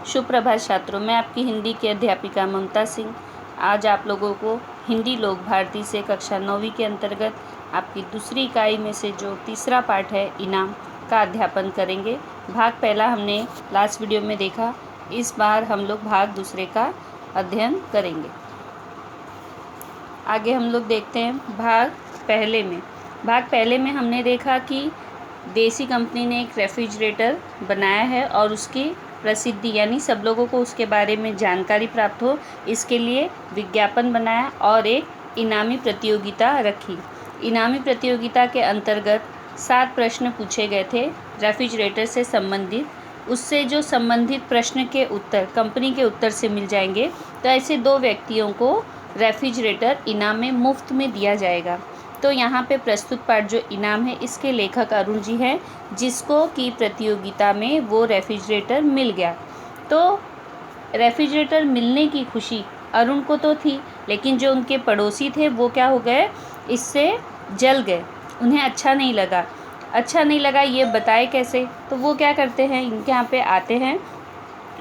सुप्रभात छात्रों, मैं आपकी हिंदी की अध्यापिका ममता सिंह आज आप लोगों को हिंदी लोक भारती से कक्षा 9वीं के अंतर्गत आपकी दूसरी इकाई में से जो तीसरा पाठ है इनाम का अध्यापन करेंगे। भाग पहला हमने लास्ट वीडियो में देखा, इस बार हम लोग भाग दूसरे का अध्ययन करेंगे। आगे हम लोग देखते हैं भाग पहले में हमने देखा कि देसी कंपनी ने एक रेफ्रिजरेटर बनाया है और उसकी प्रसिद्धि यानी सब लोगों को उसके बारे में जानकारी प्राप्त हो, इसके लिए विज्ञापन बनाया और एक इनामी प्रतियोगिता रखी। इनामी प्रतियोगिता के अंतर्गत 7 प्रश्न पूछे गए थे रेफ्रिजरेटर से संबंधित। उससे जो संबंधित प्रश्न के उत्तर कंपनी के उत्तर से मिल जाएंगे तो ऐसे 2 व्यक्तियों को रेफ्रिजरेटर इनाम में मुफ्त में दिया जाएगा। तो यहाँ पे प्रस्तुत पाठ जो इनाम है इसके लेखक अरुण जी हैं, जिसको की प्रतियोगिता में वो रेफ्रिजरेटर मिल गया। तो रेफ्रिजरेटर मिलने की खुशी अरुण को तो थी, लेकिन जो उनके पड़ोसी थे वो क्या हो गए, इससे जल गए। उन्हें अच्छा नहीं लगा ये बताए कैसे। तो वो क्या करते हैं, इनके यहाँ पे आते हैं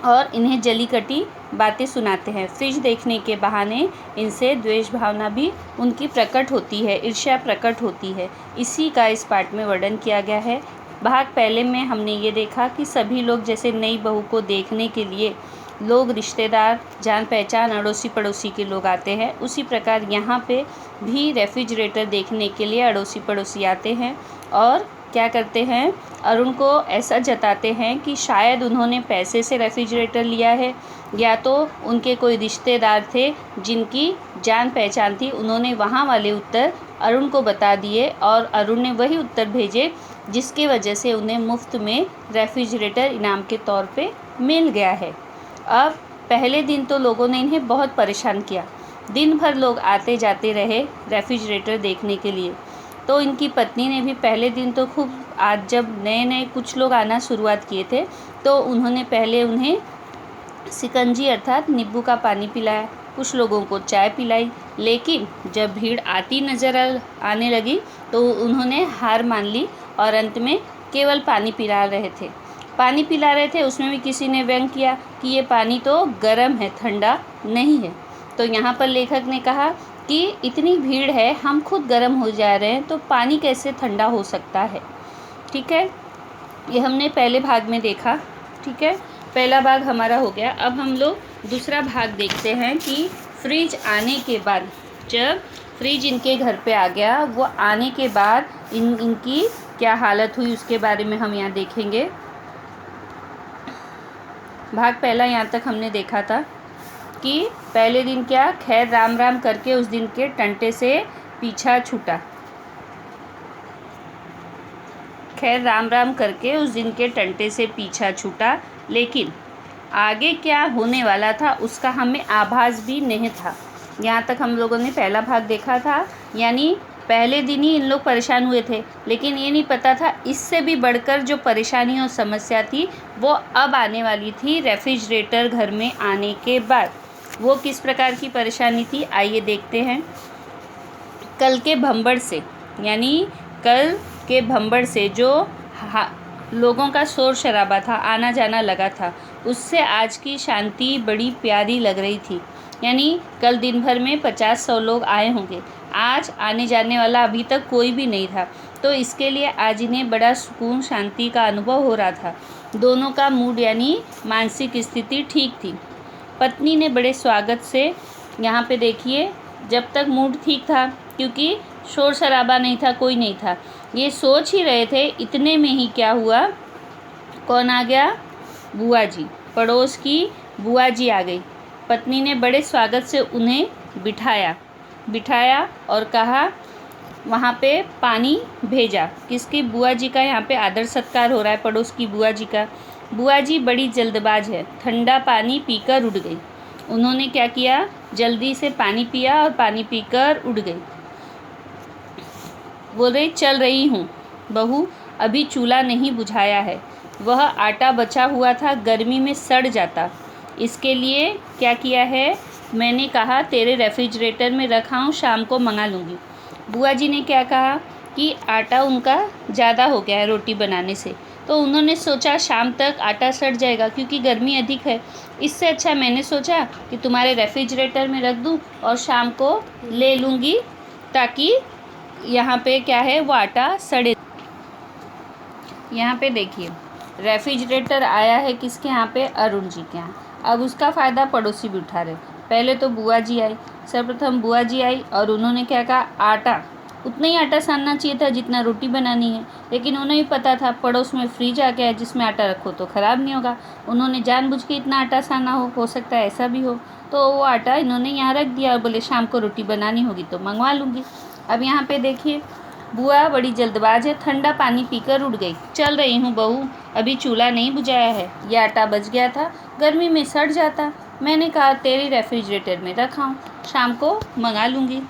और इन्हें जली कटी बातें सुनाते हैं। फ्रिज देखने के बहाने इनसे द्वेष भावना भी उनकी प्रकट होती है, ईर्ष्या प्रकट होती है। इसी का इस पाठ में वर्णन किया गया है। भाग पहले में हमने ये देखा कि सभी लोग जैसे नई बहू को देखने के लिए लोग रिश्तेदार, जान पहचान, अड़ोसी पड़ोसी के लोग आते हैं, उसी प्रकार यहाँ पे भी रेफ्रिजरेटर देखने के लिए अड़ोसी पड़ोसी आते हैं और क्या करते हैं, अरुण को ऐसा जताते हैं कि शायद उन्होंने पैसे से रेफ्रिजरेटर लिया है या तो उनके कोई रिश्तेदार थे जिनकी जान पहचान थी, उन्होंने वहाँ वाले उत्तर अरुण को बता दिए और अरुण ने वही उत्तर भेजे जिसकी वजह से उन्हें मुफ्त में रेफ्रिजरेटर इनाम के तौर पे मिल गया है। अब पहले दिन तो लोगों ने इन्हें बहुत परेशान किया, दिन भर लोग आते जाते रहे रेफ्रिजरेटर देखने के लिए। तो इनकी पत्नी ने भी पहले दिन तो खूब, आज जब नए कुछ लोग आना शुरुआत किए थे तो उन्होंने पहले उन्हें शिकंजी अर्थात नींबू का पानी पिलाया, कुछ लोगों को चाय पिलाई। लेकिन जब भीड़ आती नज़र आने लगी तो उन्होंने हार मान ली और अंत में केवल पानी पिला रहे थे। उसमें भी किसी ने व्यंग किया कि ये पानी तो गर्म है, ठंडा नहीं है। तो यहाँ पर लेखक ने कहा कि इतनी भीड़ है, हम खुद गर्म हो जा रहे हैं, तो पानी कैसे ठंडा हो सकता है। ठीक है, ये हमने पहले भाग में देखा। ठीक है, पहला भाग हमारा हो गया। अब हम लोग दूसरा भाग देखते हैं कि फ्रिज आने के बाद, जब फ्रिज इनके घर पे आ गया, वो आने के बाद इनकी क्या हालत हुई उसके बारे में हम यहाँ देखेंगे। भाग पहला यहाँ तक हमने देखा था कि पहले दिन क्या, खैर राम राम करके उस दिन के टंटे से पीछा छूटा। लेकिन आगे क्या होने वाला था उसका हमें आभास भी नहीं था। यहाँ तक हम लोगों ने पहला भाग देखा था, यानी पहले दिन ही इन लोग परेशान हुए थे, लेकिन ये नहीं पता था इससे भी बढ़कर जो परेशानी और समस्या थी वो अब आने वाली थी रेफ्रिजरेटर घर में आने के बाद। वो किस प्रकार की परेशानी थी, आइए देखते हैं। कल के भंबड़ से जो लोगों का शोर शराबा था, आना जाना लगा था, उससे आज की शांति बड़ी प्यारी लग रही थी। यानी कल दिन भर में 50-100 लोग आए होंगे, आज आने जाने वाला अभी तक कोई भी नहीं था। तो इसके लिए आज इन्हें बड़ा सुकून, शांति का अनुभव हो रहा था। दोनों का मूड यानी मानसिक स्थिति ठीक थी। पत्नी ने बड़े स्वागत से, यहाँ पे देखिए, जब तक मूड ठीक था क्योंकि शोर शराबा नहीं था, कोई नहीं था, ये सोच ही रहे थे, इतने में ही क्या हुआ, कौन आ गया, बुआ जी, पड़ोस की बुआ जी आ गई। पत्नी ने बड़े स्वागत से उन्हें बिठाया और कहा, वहाँ पे पानी भेजा। किसकी, बुआ जी का यहाँ पे आदर सत्कार हो रहा है, पड़ोस की बुआ जी का। बुआ जी बड़ी जल्दबाज है, ठंडा पानी पीकर उड़ गई। उन्होंने क्या किया, जल्दी से पानी पिया और पानी पीकर उड़ गई। बोल रही, चल रही हूँ बहू, अभी चूल्हा नहीं बुझाया है, वह आटा बचा हुआ था, गर्मी में सड़ जाता, इसके लिए क्या किया है, मैंने कहा तेरे रेफ्रिजरेटर में रखा हूँ, शाम को मंगा लूँगी। बुआ जी ने क्या कहा कि आटा उनका ज़्यादा हो गया है रोटी बनाने से, तो उन्होंने सोचा शाम तक आटा सड़ जाएगा क्योंकि गर्मी अधिक है। इससे अच्छा मैंने सोचा कि तुम्हारे रेफ्रिजरेटर में रख दूँ और शाम को ले लूँगी, ताकि यहाँ पे क्या है वो आटा सड़े। यहाँ पे देखिए रेफ्रिजरेटर आया है किसके यहाँ पे, अरुण जी के यहाँ। अब उसका फ़ायदा पड़ोसी भी उठा रहे। पहले तो बुआ जी आई, सर्वप्रथम बुआ जी आई और उन्होंने क्या कहा, आटा उतना ही आटा सानना चाहिए था जितना रोटी बनानी है, लेकिन उन्हें भी पता था पड़ोस में फ्रिज आ गया है जिसमें आटा रखो तो ख़राब नहीं होगा। उन्होंने जानबूझ के इतना आटा साना हो सकता है ऐसा भी हो, तो वो आटा इन्होंने यहाँ रख दिया और बोले शाम को रोटी बनानी होगी तो मंगवा लूँगी। अब यहाँ पे देखिए बुआ बड़ी जल्दबाज है, ठंडा पानी पीकर उठ गई। चल रही हूँ बहू, अभी चूल्हा नहीं बुझाया है, यह आटा बच गया था, गर्मी में सड़ जाता। मैंने कहा तेरी रेफ्रिजरेटर में रखाऊँ, शाम को मंगा लूँगी।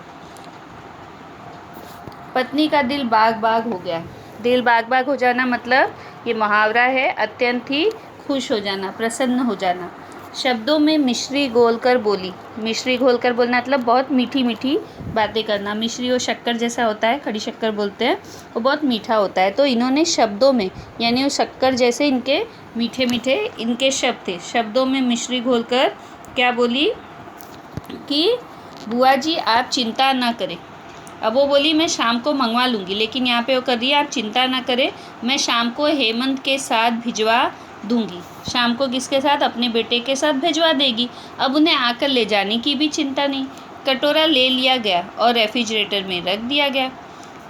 पत्नी का दिल बाग बाग हो गया। दिल बाग बाग हो जाना मतलब ये मुहावरा है, अत्यंत ही खुश हो जाना, प्रसन्न हो जाना। शब्दों में मिश्री घोल कर बोली। मिश्री घोल कर बोलना मतलब बहुत मीठी मीठी बातें करना। मिश्री वो शक्कर जैसा होता है, खड़ी शक्कर बोलते हैं, वो बहुत मीठा होता है। तो इन्होंने शब्दों में, यानी वो शक्कर जैसे इनके मीठे मीठे इनके शब्द थे, शब्दों में मिश्री घोल कर क्या बोली कि बुआ जी आप चिंता ना करें। अब वो बोली मैं शाम को मंगवा लूँगी, लेकिन यहाँ पे वो कर रही है आप चिंता ना करें, मैं शाम को हेमंत के साथ भिजवा दूँगी। शाम को किसके साथ, अपने बेटे के साथ भिजवा देगी। अब उन्हें आकर ले जाने की भी चिंता नहीं। कटोरा ले लिया गया और रेफ्रिजरेटर में रख दिया गया।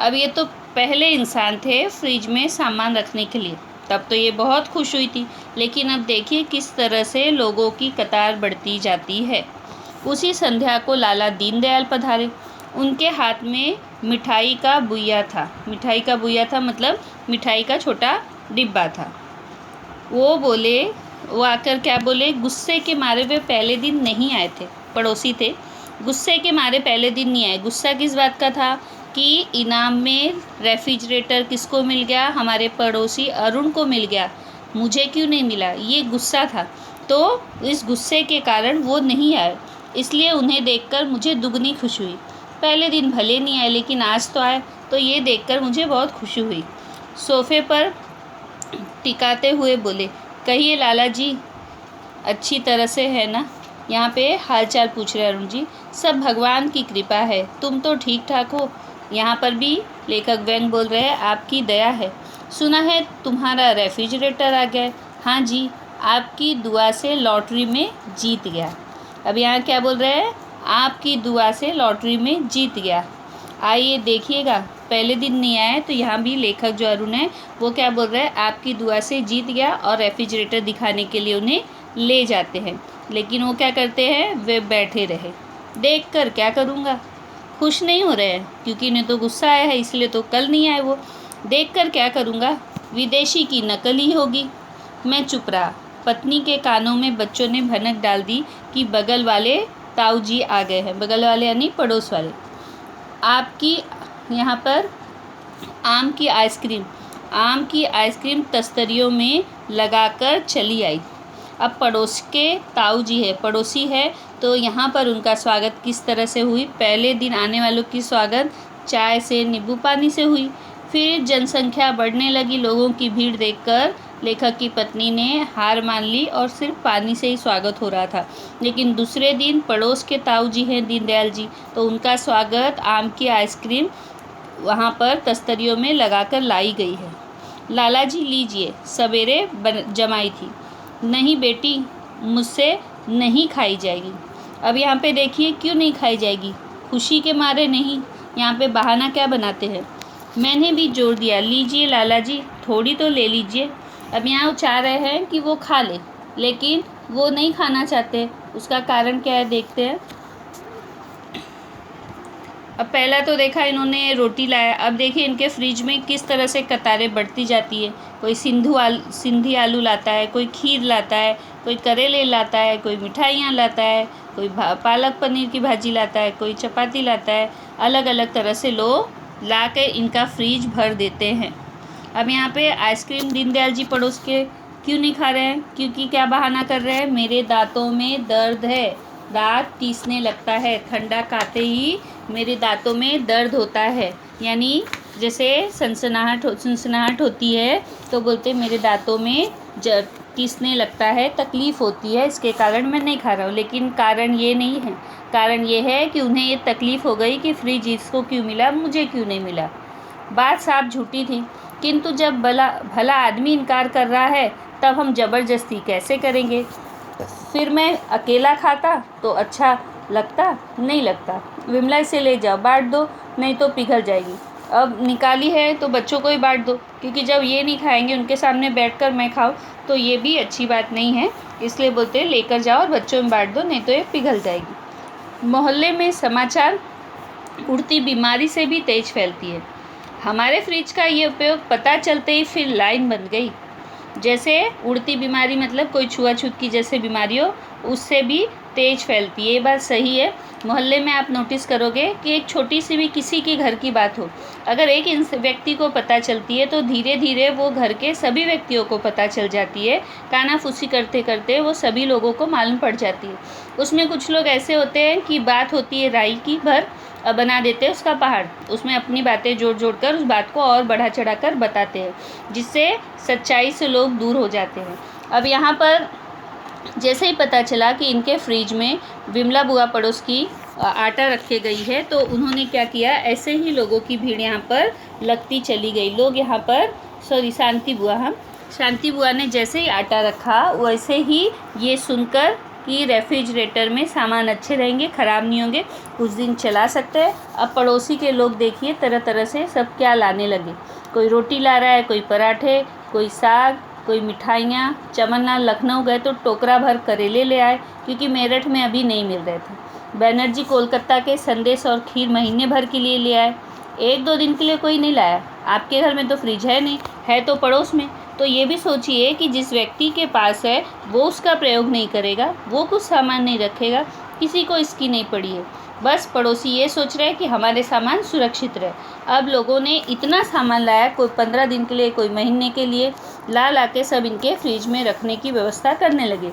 अब ये तो पहले इंसान थे फ्रिज में सामान रखने के लिए, तब तो ये बहुत खुश हुई थी, लेकिन अब देखिए किस तरह से लोगों की कतार बढ़ती जाती है। उसी संध्या को लाला दीनदयाल पधारे। उनके हाथ में मिठाई का बुइया था। मिठाई का बुइया था मतलब मिठाई का छोटा डिब्बा था। वो आकर क्या बोले, गुस्से के मारे वे पहले दिन नहीं आए थे, पड़ोसी थे, गुस्से के मारे पहले दिन नहीं आए। गुस्सा किस बात का था कि इनाम में रेफ्रिजरेटर किसको मिल गया, हमारे पड़ोसी अरुण को मिल गया, मुझे क्यों नहीं मिला, ये गुस्सा था। तो इस गुस्से के कारण वो नहीं आए, इसलिए उन्हें देखकर मुझे दुगनी खुशी हुई। पहले दिन भले नहीं आए लेकिन आज तो आए, तो ये देखकर मुझे बहुत खुशी हुई। सोफे पर टिकाते हुए बोले, कहिए लाला जी अच्छी तरह से है ना। यहाँ पे हालचाल पूछ रहे अरुण जी। सब भगवान की कृपा है, तुम तो ठीक ठाक हो। यहाँ पर भी लेखक व्यंग बोल रहे हैं, आपकी दया है। सुना है तुम्हारा रेफ्रिजरेटर आ गया है। हाँ जी, आपकी दुआ से लॉटरी में जीत गया। अब यहाँ क्या बोल रहे हैं, आपकी दुआ से लॉटरी में जीत गया। आइए देखिएगा, पहले दिन नहीं आए तो यहाँ भी लेखक जो अरुण है वो क्या बोल रहे हैं, आपकी दुआ से जीत गया, और रेफ्रिजरेटर दिखाने के लिए उन्हें ले जाते हैं। लेकिन वो क्या करते हैं, वे बैठे रहे। देख कर क्या करूँगा, खुश नहीं हो रहे हैं क्योंकि इन्हें तो गुस्सा आया है, इसलिए तो कल नहीं आए वो। देख कर क्या करूँगा, विदेशी की नकल ही होगी। मैं चुप रहा। पत्नी के कानों में बच्चों ने भनक डाल दी कि बगल वाले ताऊ जी आ गए हैं। बगल वाले यानी पड़ोस वाले। आपकी यहाँ पर आम की आइसक्रीम तस्तरियों में लगाकर चली आई। अब पड़ोस के ताऊ जी है, पड़ोसी है, तो यहाँ पर उनका स्वागत किस तरह से हुई, पहले दिन आने वालों की स्वागत चाय से नींबू पानी से हुई। फिर जनसंख्या बढ़ने लगी। लोगों की भीड़ देखकर लेखक की पत्नी ने हार मान ली और सिर्फ पानी से ही स्वागत हो रहा था। लेकिन दूसरे दिन पड़ोस के ताऊ जी हैं दीनदयाल जी, तो उनका स्वागत आम की आइसक्रीम वहाँ पर तस्तरियों में लगाकर लाई गई है। लाला जी लीजिए, सवेरे जमाई थी। नहीं बेटी, मुझसे नहीं खाई जाएगी। अब यहाँ पे देखिए क्यों नहीं खाई जाएगी, खुशी के मारे नहीं। यहाँ पे बहाना क्या बनाते हैं। मैंने भी जोर दिया, लीजिए लाला जी, थोड़ी तो ले लीजिए। अब यहाँ वो चाह रहे हैं कि वो खा ले, लेकिन वो नहीं खाना चाहते। उसका कारण क्या है देखते हैं। अब पहला तो देखा इन्होंने रोटी लाया, अब देखिए इनके फ्रिज में किस तरह से कतारें बढ़ती जाती है। कोई सिंधी आलू लाता है, कोई खीर लाता है, कोई करेले लाता है, कोई मिठाइयाँ लाता है, कोई पालक पनीर की भाजी लाता है, कोई चपाती लाता है। अलग अलग तरह से लोग ला के इनका फ्रिज भर देते हैं। अब यहाँ पे आइसक्रीम दीनदयाल जी पड़ोस के क्यों नहीं खा रहे हैं, क्योंकि क्या बहाना कर रहे हैं, मेरे दांतों में दर्द है, दांत टीसने लगता है, ठंडा खाते ही मेरे दांतों में दर्द होता है। यानी जैसे सनसनाहट होती है तो बोलते मेरे दांतों में टिसने लगता है, तकलीफ़ होती है, इसके कारण मैं नहीं खा रहा हूँ। लेकिन कारण ये नहीं है, कारण ये है कि उन्हें ये तकलीफ़ हो गई कि फ्रिज इसको क्यों मिला, मुझे क्यों नहीं मिला। बात साफ झूठी थी, किंतु जब भला आदमी इनकार कर रहा है तब हम ज़बरदस्ती कैसे करेंगे। फिर मैं अकेला खाता तो अच्छा लगता? नहीं लगता। विमला इसे ले जाओ, बांट दो, नहीं तो पिघल जाएगी। अब निकाली है तो बच्चों को ही बांट दो, क्योंकि जब ये नहीं खाएंगे उनके सामने बैठकर मैं खाऊं तो ये भी अच्छी बात नहीं है। इसलिए बोलते हैं लेकर जाओ और बच्चों में बांट दो, नहीं तो ये पिघल जाएगी। मोहल्ले में समाचार उड़ती बीमारी से भी तेज फैलती है। हमारे फ्रिज का ये उपयोग पता चलते ही फिर लाइन बन गई। जैसे उड़ती बीमारी मतलब कोई छुआछूत की जैसे बीमारी हो, उससे भी तेज फैलती है। ये बात सही है। मोहल्ले में आप नोटिस करोगे कि एक छोटी सी भी किसी के घर की बात हो, अगर एक व्यक्ति को पता चलती है तो धीरे धीरे वो घर के सभी व्यक्तियों को पता चल जाती है। कानाफूसी करते करते वो सभी लोगों को मालूम पड़ जाती है। उसमें कुछ लोग ऐसे होते हैं कि बात होती है राई की भर, बना देते हैं उसका पहाड़, उसमें अपनी बातें जोड़ कर उस बात को और बढ़ा चढ़ा कर बताते हैं, जिससे सच्चाई से लोग दूर हो जाते हैं। अब यहाँ पर जैसे ही पता चला कि इनके फ्रिज में विमला बुआ पड़ोस की आटा रखे गई है, तो उन्होंने क्या किया, ऐसे ही लोगों की भीड़ यहाँ पर लगती चली गई। लोग यहाँ पर शांति बुआ ने जैसे ही आटा रखा वैसे ही ये सुनकर कि रेफ्रिजरेटर में सामान अच्छे रहेंगे, ख़राब नहीं होंगे, कुछ दिन चला सकते हैं। अब पड़ोसी के लोग देखिए तरह तरह से सब क्या लाने लगे। कोई रोटी ला रहा है, कोई पराठे, कोई साग, कोई मिठाइयाँ। चमनलाल लखनऊ गए तो टोकरा भर करेले ले आए, क्योंकि मेरठ में अभी नहीं मिल रहे थे। बनर्जी कोलकाता के संदेश और खीर महीने भर के लिए ले आए। 1-2 दिन के लिए कोई नहीं लाया। आपके घर में तो फ्रिज है नहीं, है तो पड़ोस में। तो ये भी सोचिए कि जिस व्यक्ति के पास है वो उसका प्रयोग नहीं करेगा, वो कुछ सामान नहीं रखेगा, किसी को इसकी नहीं पड़ी है। बस पड़ोसी ये सोच रहे हैं कि हमारे सामान सुरक्षित रहे। अब लोगों ने इतना सामान लाया, कोई 15 दिन के लिए, कोई महीने के लिए, ला के सब इनके फ्रिज में रखने की व्यवस्था करने लगे।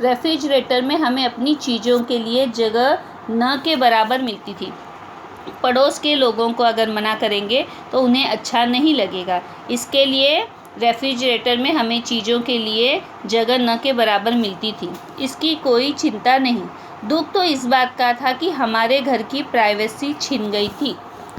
रेफ्रिजरेटर में हमें अपनी चीज़ों के लिए जगह न के बराबर मिलती थी। पड़ोस के लोगों को अगर मना करेंगे तो उन्हें अच्छा नहीं लगेगा। इसके लिए रेफ्रिजरेटर में हमें चीज़ों के लिए जगह न के बराबर मिलती थी। इसकी कोई चिंता नहीं। दुख तो इस बात का था कि हमारे घर की प्राइवेसी छिन गई थी।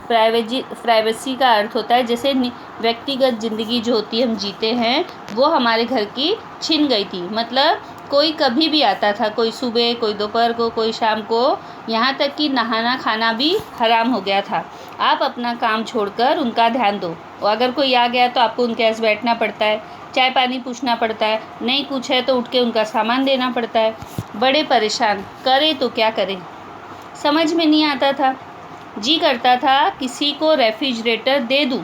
प्राइवेसी का अर्थ होता है जैसे व्यक्तिगत ज़िंदगी जो होती है हम जीते हैं, वो हमारे घर की छिन गई थी। मतलब कोई कभी भी आता था, कोई सुबह, कोई दोपहर को, कोई शाम को, यहाँ तक कि नहाना खाना भी हराम हो गया था। आप अपना काम छोड़कर उनका ध्यान दो। अगर कोई आ गया तो आपको उनके पास बैठना पड़ता है, चाय पानी पूछना पड़ता है, नहीं कुछ है तो उठ के उनका सामान देना पड़ता है। बड़े परेशान, करें तो क्या करें, समझ में नहीं आता था। जी करता था किसी को रेफ्रिजरेटर दे दूं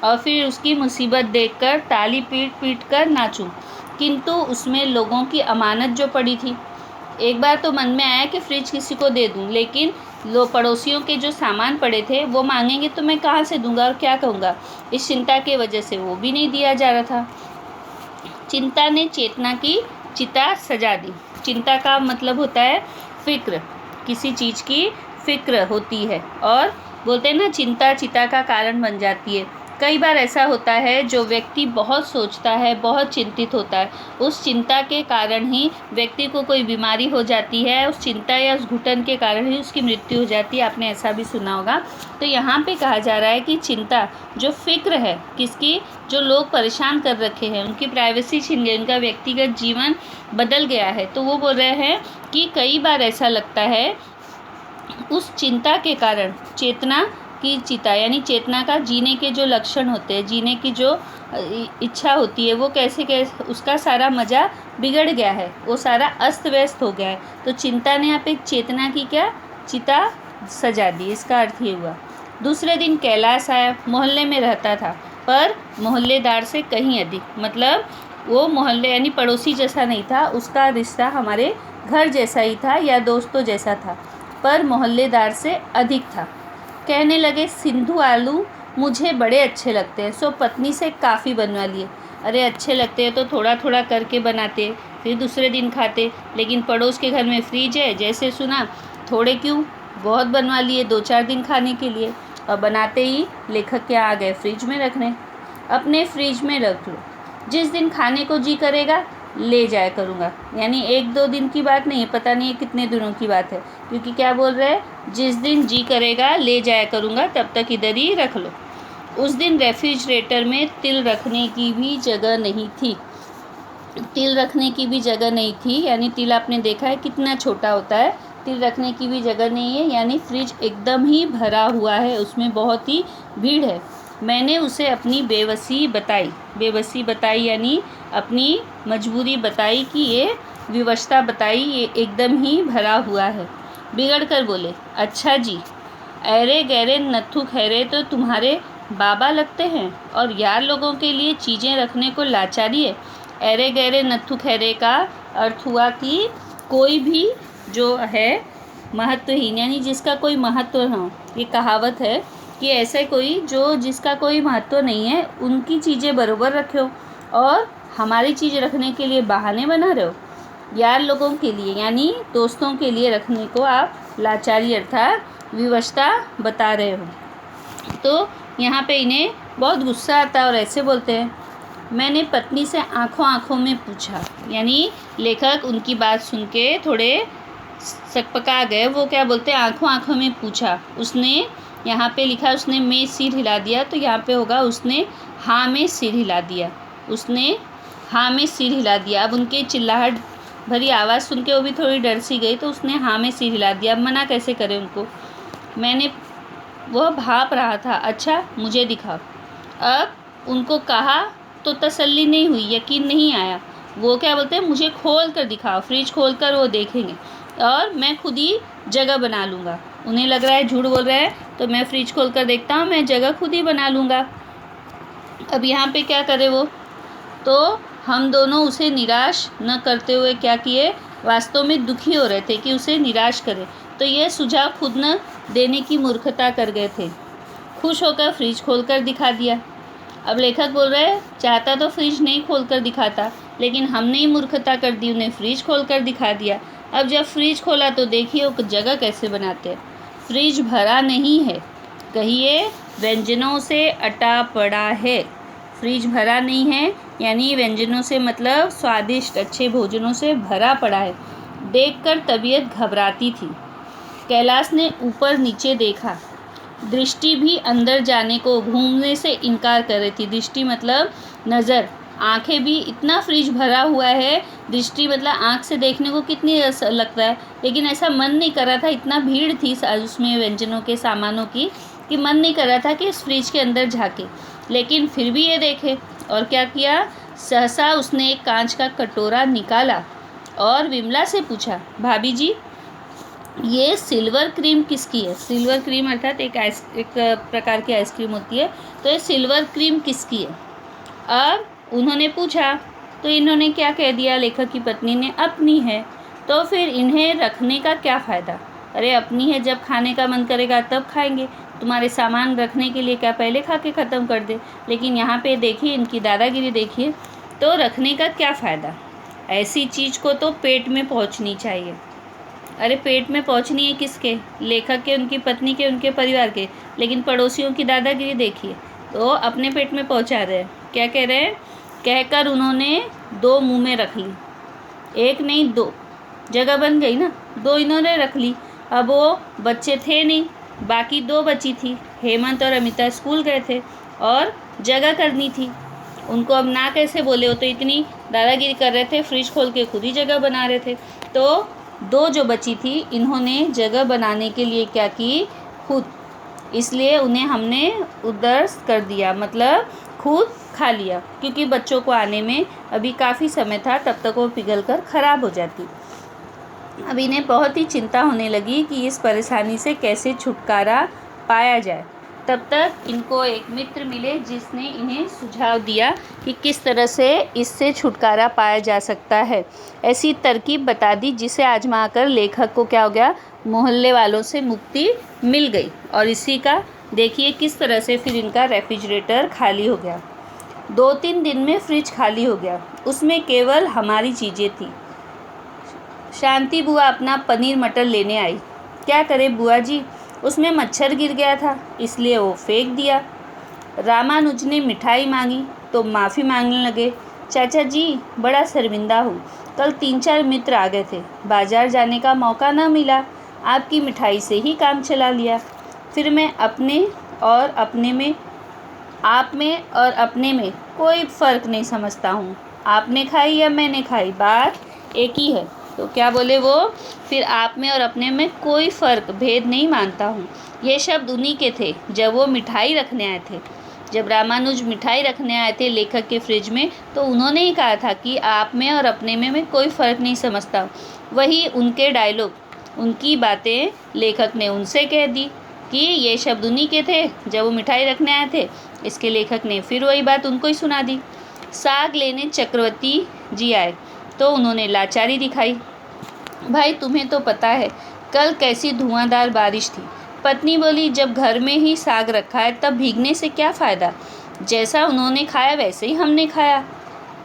और फिर उसकी मुसीबत देखकर ताली पीट कर नाचूं, किंतु उसमें लोगों की अमानत जो पड़ी थी। एक बार तो मन में आया कि फ्रिज किसी को दे दूं, लेकिन पड़ोसियों के जो सामान पड़े थे वो मांगेंगे तो मैं कहाँ से दूंगा और क्या कहूँगा। इस चिंता के वजह से वो भी नहीं दिया जा रहा था। चिंता ने चेतना की चिता सजा दी। चिंता का मतलब होता है फिक्र, किसी चीज़ की फिक्र होती है, और बोलते हैं ना चिंता चिता का कारण बन जाती है। कई बार ऐसा होता है जो व्यक्ति बहुत सोचता है, बहुत चिंतित होता है, उस चिंता के कारण ही व्यक्ति को कोई बीमारी हो जाती है, उस चिंता या उस घुटन के कारण ही उसकी मृत्यु हो जाती है। आपने ऐसा भी सुना होगा। तो यहाँ पे कहा जा रहा है कि चिंता जो फिक्र है किसकी, जो लोग परेशान कर रखे हैं, उनकी प्राइवेसी छीन गई, उनका व्यक्तिगत जीवन बदल गया है। तो वो बोल रहे हैं कि कई बार ऐसा लगता है उस चिंता के कारण चेतना की चिता, यानी चेतना का जीने के जो लक्षण होते हैं, जीने की जो इच्छा होती है, वो कैसे उसका सारा मज़ा बिगड़ गया है, वो सारा अस्त व्यस्त हो गया है। तो चिंता ने यहाँ पे चेतना की क्या चिता सजा दी। इसका अर्थ ये हुआ। दूसरे दिन कैलाश आया। मोहल्ले में रहता था पर मोहल्लेदार से कहीं अधिक, मतलब वो मोहल्ले यानी पड़ोसी जैसा नहीं था, उसका रिश्ता हमारे घर जैसा ही था या दोस्तों जैसा था, पर मोहल्लेदार से अधिक था। कहने लगे सिंधु आलू मुझे बड़े अच्छे लगते हैं, सो पत्नी से काफ़ी बनवा लिए। अरे अच्छे लगते हैं तो थोड़ा थोड़ा करके बनाते, फिर दूसरे दिन खाते, लेकिन पड़ोस के घर में फ्रिज है, जैसे सुना थोड़े क्यों बहुत बनवा लिए 2-4 दिन खाने के लिए। और बनाते ही लेखक क्या आ गए, फ्रिज में रखने। अपने फ्रिज में रख लो, जिस दिन खाने को जी करेगा ले जाया करूँगा। यानी 1-2 दिन की बात नहीं है, पता नहीं है कितने दिनों की बात है, क्योंकि क्या बोल रहे हैं, जिस दिन जी करेगा ले जाया करूँगा, तब तक इधर ही रख लो। उस दिन रेफ्रिजरेटर में तिल रखने की भी जगह नहीं थी। तिल रखने की भी जगह नहीं थी, यानी तिल आपने देखा है कितना छोटा होता है, तिल रखने की भी जगह नहीं है, यानी फ्रिज एकदम ही भरा हुआ है, उसमें बहुत ही भीड़ है। मैंने उसे अपनी बेबसी बताई यानी अपनी मजबूरी बताई कि ये विवशता बताई, ये एकदम ही भरा हुआ है। बिगड़ कर बोले, अच्छा जी, अरे गहरे नत्थु खैरे तो तुम्हारे बाबा लगते हैं और यार लोगों के लिए चीज़ें रखने को लाचारी है। अरे गहरे नत्थु खैरे का अर्थ हुआ कि कोई भी जो है महत्वहीन, यानी जिसका कोई महत्व ना हो। ये कहावत है कि ऐसे कोई जो जिसका कोई महत्व नहीं है, उनकी चीज़ें बरोबर रखो और हमारी चीज़ रखने के लिए बहाने बना रहे हो। यार लोगों के लिए यानी दोस्तों के लिए रखने को आप लाचारी अर्थात विवशता बता रहे हो। तो यहाँ पे इन्हें बहुत गुस्सा आता है और ऐसे बोलते हैं, मैंने पत्नी से आंखों आंखों में पूछा। यानी लेखक उनकी बात सुन के थोड़े सकपका गए। वो क्या बोलते हैं, आंखों आंखों में पूछा। उसने यहाँ पे लिखा उसने में सिर हिला दिया, तो यहाँ पे होगा उसने हाँ में सिर हिला दिया। उसने हाँ में सिर हिला दिया। अब उनके चिल्लाहट भरी आवाज़ सुन के वो भी थोड़ी डर सी गई, तो उसने हाँ में सिर हिला दिया। अब मना कैसे करें उनको। वह भाप रहा था, अच्छा मुझे दिखाओ। अब उनको कहा तो तसल्ली नहीं हुई, यकीन नहीं आया। वो क्या बोलते हैं, मुझे खोल कर दिखाओ, फ्रिज खोल कर वो देखेंगे और मैं खुद ही जगह बना लूँगा। उन्हें लग रहा है झूठ बोल रहा है, तो मैं फ्रिज खोल कर देखता हूँ, मैं जगह खुद ही बना लूँगा। अब यहाँ पे क्या करे वो, तो हम दोनों उसे निराश न करते हुए क्या किए, वास्तव में दुखी हो रहे थे कि उसे निराश करें, तो यह सुझाव खुद न देने की मूर्खता कर गए थे। खुश होकर फ्रिज खोलकर दिखा दिया। अब लेखक बोल रहे हैं, चाहता तो फ्रिज नहीं खोलकर दिखाता, लेकिन हमने ही मूर्खता कर दी, उन्हें फ्रिज खोलकर दिखा दिया। अब जब फ्रिज खोला तो देखिए वो जगह कैसे बनाते हैं। फ्रिज भरा नहीं है, कहिए व्यंजनों से अटा पड़ा है। फ्रिज भरा नहीं है यानी व्यंजनों से मतलब स्वादिष्ट अच्छे भोजनों से भरा पड़ा है। देखकर तबीयत घबराती थी। कैलाश ने ऊपर नीचे देखा, दृष्टि भी अंदर जाने को घूमने से इनकार कर रही थी। दृष्टि मतलब नज़र, आंखें भी, इतना फ्रिज भरा हुआ है, दृष्टि मतलब आंख से देखने को कितनी लगता है, लेकिन ऐसा मन नहीं कर रहा था, इतना भीड़ थी उसमें व्यंजनों के सामानों की कि मन नहीं कर रहा था कि इस फ्रिज के अंदर झाँके। लेकिन फिर भी ये देखे और क्या किया, सहसा उसने एक कांच का कटोरा निकाला और विमला से पूछा, भाभी जी ये सिल्वर क्रीम किसकी है। सिल्वर क्रीम अर्थात एक प्रकार की आइसक्रीम होती है, तो ये सिल्वर क्रीम किसकी है। अब उन्होंने पूछा तो इन्होंने क्या कह दिया, लेखक की पत्नी ने, अपनी है। तो फिर इन्हें रखने का क्या फ़ायदा। अरे अपनी है, जब खाने का मन करेगा तब खाएंगे, तुम्हारे सामान रखने के लिए क्या पहले खा के ख़त्म कर दे। लेकिन यहाँ पे देखिए इनकी दादागिरी देखिए, तो रखने का क्या फ़ायदा, ऐसी चीज़ को तो पेट में पहुँचनी चाहिए। अरे पेट में पहुँचनी है किसके, लेखक के, उनकी पत्नी के, उनके परिवार के, लेकिन पड़ोसियों की दादागिरी देखिए, तो अपने पेट में पहुँचा रहे हैं। क्या कह रहे हैं, कहकर उन्होंने 2 मुँह में रख ली, एक नहीं 2, जगह बन गई ना, 2 इन्होंने रख ली। अब वो बच्चे थे नहीं, बाकी 2 बची थी, हेमंत और अमिता स्कूल गए थे और जगह करनी थी। उनको अब ना कैसे बोले, हो तो इतनी दादागिरी कर रहे थे, फ्रिज खोल के खुद ही जगह बना रहे थे। तो 2 जो बची थी, इन्होंने जगह बनाने के लिए क्या की, खुद, इसलिए उन्हें हमने उधर कर दिया, मतलब खुद खा लिया, क्योंकि बच्चों को आने में अभी काफ़ी समय था, तब तक वो पिघल कर ख़राब हो जाती। अब इन्हें बहुत ही चिंता होने लगी कि इस परेशानी से कैसे छुटकारा पाया जाए। तब तक इनको एक मित्र मिले जिसने इन्हें सुझाव दिया कि किस तरह से इससे छुटकारा पाया जा सकता है। ऐसी तरकीब बता दी जिसे आजमा कर लेखक को क्या हो गया, मोहल्ले वालों से मुक्ति मिल गई। और इसी का देखिए किस तरह से फिर इनका रेफ्रिजरेटर खाली हो गया। 2-3 दिन में फ्रिज खाली हो गया, उसमें केवल हमारी चीज़ें थी। शांति बुआ अपना पनीर मटर लेने आई। क्या करे बुआ जी, उसमें मच्छर गिर गया था, इसलिए वो फेंक दिया। रामानुज ने मिठाई मांगी तो माफ़ी मांगने लगे। चाचा जी, बड़ा शर्मिंदा हूँ, कल 3-4 मित्र आ गए थे, बाजार जाने का मौका न मिला, आपकी मिठाई से ही काम चला लिया। फिर मैं आप में और अपने में कोई फ़र्क नहीं समझता हूँ। आपने खाई या मैंने खाई, बात एक ही है। तो क्या बोले वो, फिर आप में और अपने में कोई फ़र्क भेद नहीं मानता हूँ। ये शब्द उन्हीं के थे जब वो मिठाई रखने आए थे। जब रामानुज मिठाई रखने आए थे लेखक के फ्रिज में, तो उन्होंने ही कहा था कि आप में और अपने में मैं कोई फ़र्क नहीं समझता। वही उनके डायलॉग, उनकी बातें लेखक ने उनसे कह दी कि ये शब्द उन्हीं के थे जब वो मिठाई रखने आए थे। इसके लेखक ने फिर वही बात उनको ही सुना दी। साग लेने चक्रवर्ती जी आए तो उन्होंने लाचारी दिखाई। भाई, तुम्हें तो पता है कल कैसी धुआंधार बारिश थी। पत्नी बोली, जब घर में ही साग रखा है तब भीगने से क्या फ़ायदा। जैसा उन्होंने खाया वैसे ही हमने खाया।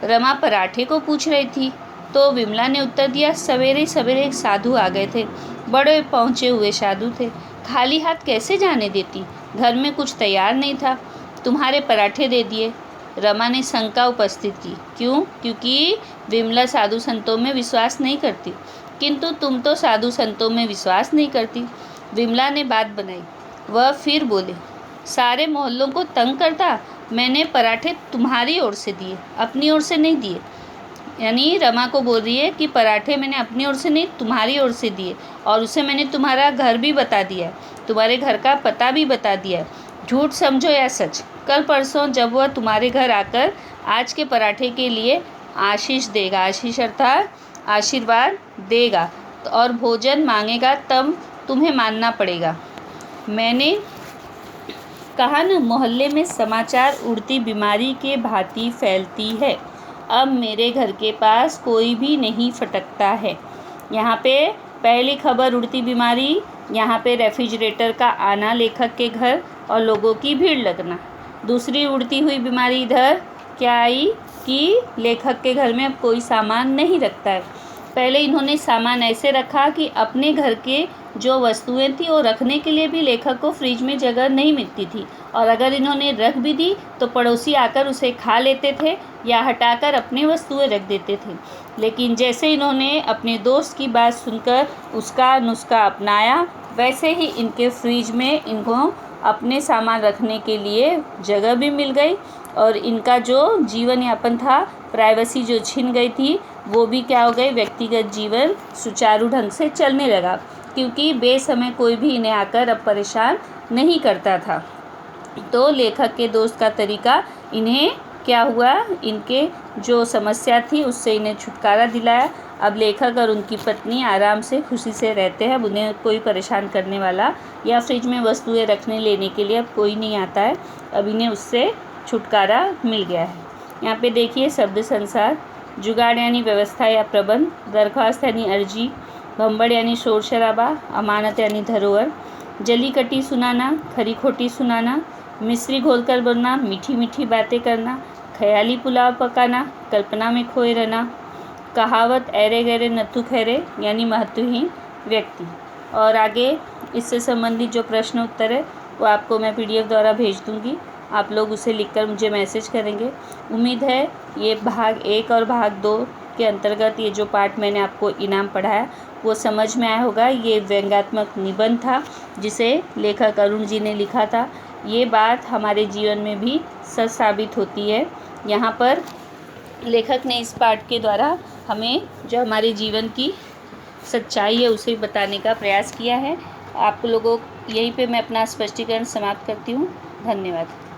रमा पराठे को पूछ रही थी तो विमला ने उत्तर दिया, सवेरे सवेरे एक साधु आ गए थे, बड़े पहुँचे हुए साधु थे, खाली हाथ कैसे जाने देती, घर में कुछ तैयार नहीं था, तुम्हारे पराठे दे दिए। रमा ने शंका उपस्थित की, क्यों? क्योंकि विमला साधु संतों में विश्वास नहीं करती। किंतु तुम तो साधु संतों में विश्वास नहीं करती। विमला ने बात बनाई। वह फिर बोले, सारे मोहल्लों को तंग करता, मैंने पराठे तुम्हारी ओर से दिए, अपनी ओर से नहीं दिए। यानी रमा को बोल रही है कि पराठे मैंने अपनी ओर से नहीं, तुम्हारी ओर से दिए, और उसे मैंने तुम्हारा घर भी बता दिया है, तुम्हारे घर का पता भी बता दिया है। झूठ समझो या सच, कल परसों जब वह तुम्हारे घर आकर आज के पराठे के लिए आशीष देगा, आशीष अर्थात आशीर्वाद देगा और भोजन मांगेगा, तब तुम्हें मानना पड़ेगा। मैंने कहा न, मोहल्ले में समाचार उड़ती बीमारी के भांति फैलती है। अब मेरे घर के पास कोई भी नहीं फटकता है। यहाँ पे पहली खबर उड़ती बीमारी, यहाँ पे रेफ्रिजरेटर का आना लेखक के घर और लोगों की भीड़ लगना। दूसरी उड़ती हुई बीमारी इधर क्या आई कि लेखक के घर में अब कोई सामान नहीं रखता है। पहले इन्होंने सामान ऐसे रखा कि अपने घर के जो वस्तुएं थी वो रखने के लिए भी लेखक को फ्रिज में जगह नहीं मिलती थी, और अगर इन्होंने रख भी दी तो पड़ोसी आकर उसे खा लेते थे या हटाकर अपनी वस्तुएं रख देते थे। लेकिन जैसे इन्होंने अपने दोस्त की बात सुनकर उसका नुस्खा अपनाया, वैसे ही इनके फ्रिज में इनको अपने सामान रखने के लिए जगह भी मिल गई, और इनका जो जीवन यापन था, प्राइवेसी जो छिन गई थी, वो भी क्या हो गई, व्यक्तिगत जीवन सुचारू ढंग से चलने लगा, क्योंकि बेसमय कोई भी इन्हें आकर अब परेशान नहीं करता था। तो लेखक के दोस्त का तरीका इन्हें क्या हुआ, इनके जो समस्या थी उससे इन्हें छुटकारा दिलाया। अब लेखक और उनकी पत्नी आराम से खुशी से रहते हैं। अब उन्हें कोई परेशान करने वाला या फ्रिज में वस्तुएं रखने लेने के लिए अब कोई नहीं आता है। अब इन्हें उससे छुटकारा मिल गया है। यहाँ पे देखिए शब्द संसार, जुगाड़ यानी व्यवस्था या प्रबंध, दरख्वास्त यानी अर्जी, भंबड़ यानी शोर शराबा, अमानत यानी धरोहर, जली कटी सुनाना, खरी खोटी सुनाना, मिश्री घोल कर बोलना, मीठी मीठी बातें करना, ख्याली पुलाव पकाना, कल्पना में खोए रहना, कहावत ऐरे गहरे नत्थु खैरे यानी महत्वहीन व्यक्ति। और आगे इससे संबंधित जो प्रश्न उत्तर है वो आपको मैं PDF द्वारा भेज दूँगी, आप लोग उसे लिखकर मुझे मैसेज करेंगे। उम्मीद है ये भाग 1 और भाग 2 के अंतर्गत ये जो पाठ मैंने आपको इनाम पढ़ाया वो समझ में आया होगा। ये व्यंग्यात्मक निबंध था जिसे लेखक अरुण जी ने लिखा था। ये बात हमारे जीवन में भी सच साबित होती है। यहाँ पर लेखक ने इस पाठ के द्वारा हमें जो हमारे जीवन की सच्चाई है उसे बताने का प्रयास किया है। आप लोगों यहीं पे मैं अपना स्पष्टीकरण समाप्त करती हूँ। धन्यवाद।